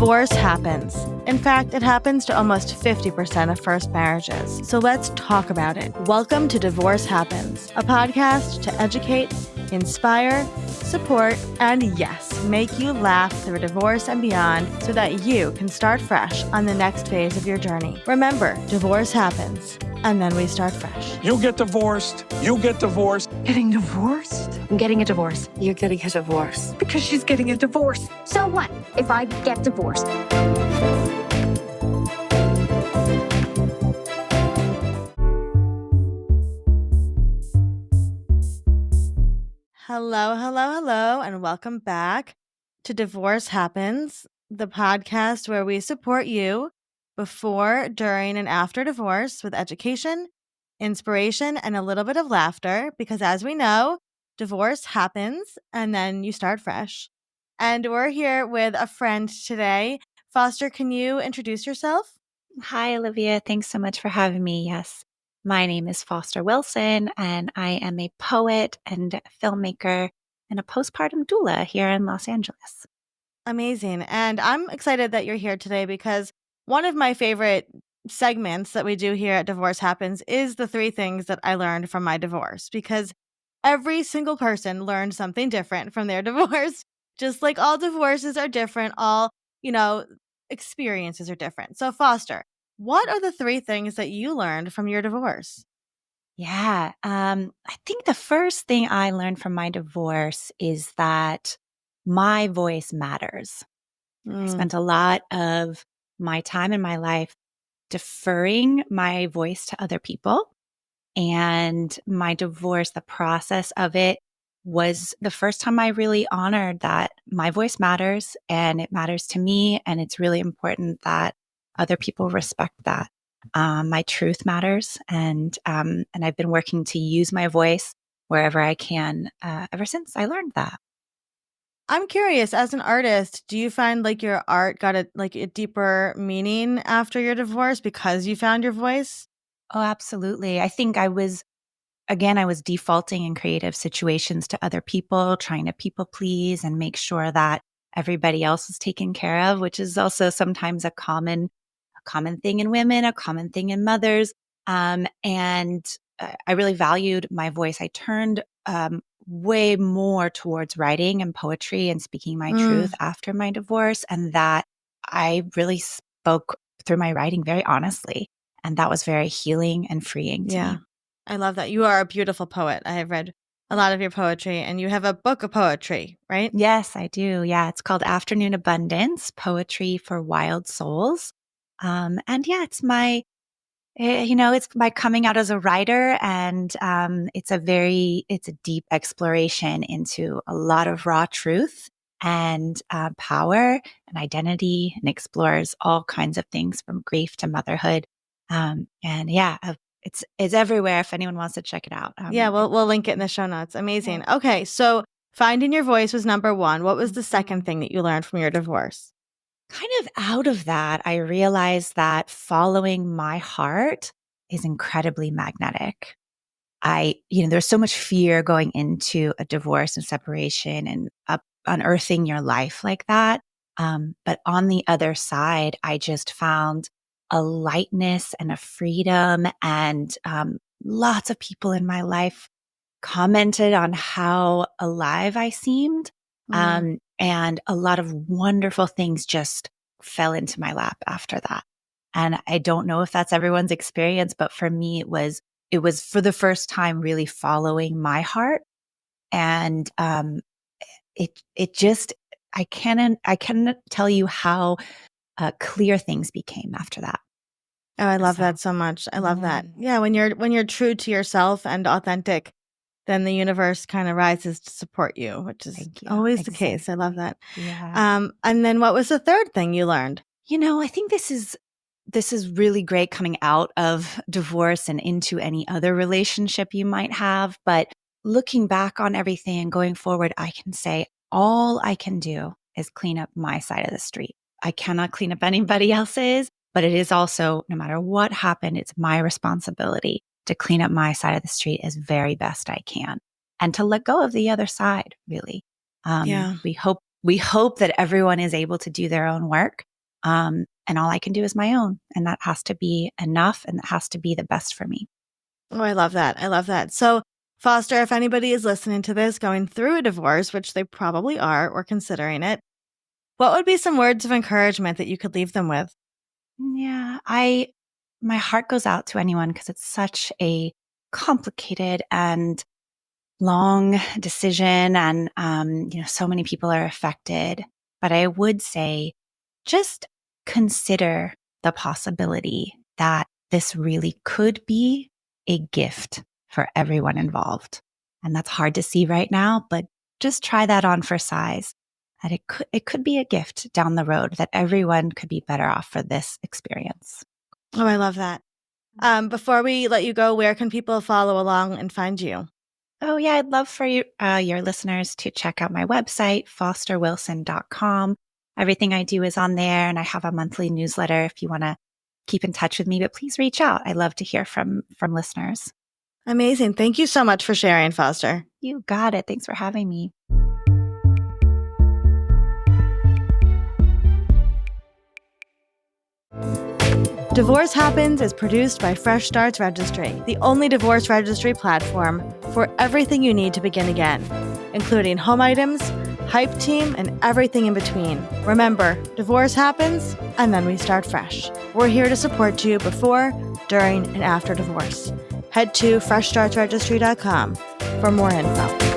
Divorce happens. In fact, it happens to almost 50% of first marriages. So let's talk about it. Welcome to Divorce Happens, a podcast to educate, inspire, support, and yes, make you laugh through divorce and beyond so that you can start fresh on the next phase of your journey. Remember, divorce happens, and then we start fresh. You get divorced. You get divorced. Getting divorced? I'm getting a divorce. You're getting a divorce. Because she's getting a divorce. So what if I get divorced? Hello, and welcome back to Divorce Happens, the podcast where we support you before, during, and after divorce with education, inspiration, and a little bit of laughter, because as we know, divorce happens and then you start fresh. And we're here with a friend today. Foster, can you introduce yourself? Hi, Olivia. Thanks so much for having me. Yes, my name is Foster Wilson, and I am a poet and filmmaker and a postpartum doula here in Los Angeles. Amazing. And I'm excited that you're here today because one of my favorite segments that we do here at Divorce Happens is the 3 things that I learned from my divorce, because every single person learned something different from their divorce. Just like all divorces are different, all, experiences are different. So Foster, what are the 3 things that you learned from your divorce? Yeah, I think the first thing I learned from my divorce is that my voice matters. I spent a lot of my time in my life deferring my voice to other people. And my divorce, the process of it was the first time I really honored that my voice matters and it matters to me. And it's really important that other people respect that. My truth matters. And I've been working to use my voice wherever I can ever since I learned that. I'm curious, as an artist, do you find like your art got a deeper meaning after your divorce because you found your voice? Oh, absolutely. I think I was defaulting in creative situations to other people, trying to people please and make sure that everybody else was taken care of, which is also sometimes a common thing in women, a common thing in mothers. And I really valued my voice. I turned way more towards writing and poetry and speaking my truth after my divorce. And that I really spoke through my writing very honestly. And that was very healing and freeing to me. I love that. You are a beautiful poet. I have read a lot of your poetry, and you have a book of poetry, right? Yes, I do. Yeah, it's called Afternoon Abundance, Poetry for Wild Souls. And yeah, it's my coming out as a writer, and it's a deep exploration into a lot of raw truth and power and identity, and explores all kinds of things from grief to motherhood. It's everywhere if anyone wants to check it out. We'll link it in the show notes. Amazing. Yeah. Okay, so finding your voice was number 1. What was the second thing that you learned from your divorce? Kind of out of that, I realized that following my heart is incredibly magnetic. There's so much fear going into a divorce and separation and unearthing your life like that. But on the other side, I just found a lightness and a freedom, and lots of people in my life commented on how alive I seemed. And a lot of wonderful things just fell into my lap after that. And I don't know if that's everyone's experience, but for me, it was for the first time really following my heart. And I cannot tell you how clear things became after that. Oh, I love that so much. I love that. Yeah, when you're true to yourself and authentic, then the universe kind of rises to support you, which is always the case. I love that. Yeah. And then what was the third thing you learned? I think this is really great coming out of divorce and into any other relationship you might have. But looking back on everything and going forward, I can say all I can do is clean up my side of the street. I cannot clean up anybody else's, but it is also, no matter what happened, it's my responsibility to clean up my side of the street as very best I can and to let go of the other side, really. We hope that everyone is able to do their own work. And all I can do is my own. And that has to be enough, and that has to be the best for me. Oh, I love that. I love that. So, Foster, if anybody is listening to this going through a divorce, which they probably are or considering it, what would be some words of encouragement that you could leave them with? Yeah, my heart goes out to anyone because it's such a complicated and long decision, and so many people are affected. But I would say just consider the possibility that this really could be a gift for everyone involved. And that's hard to see right now, but just try that on for size. That it could be a gift down the road, that everyone could be better off for this experience. Oh, I love that. Before we let you go, where can people follow along and find you? Oh, yeah, I'd love for you, your listeners to check out my website, fosterwilson.com. Everything I do is on there, and I have a monthly newsletter if you want to keep in touch with me, but please reach out. I love to hear from listeners. Amazing. Thank you so much for sharing, Foster. You got it. Thanks for having me. Divorce Happens is produced by Fresh Starts Registry, the only divorce registry platform for everything you need to begin again, including home items, hype team, and everything in between. Remember, divorce happens, and then we start fresh. We're here to support you before, during, and after divorce. Head to freshstartsregistry.com for more info.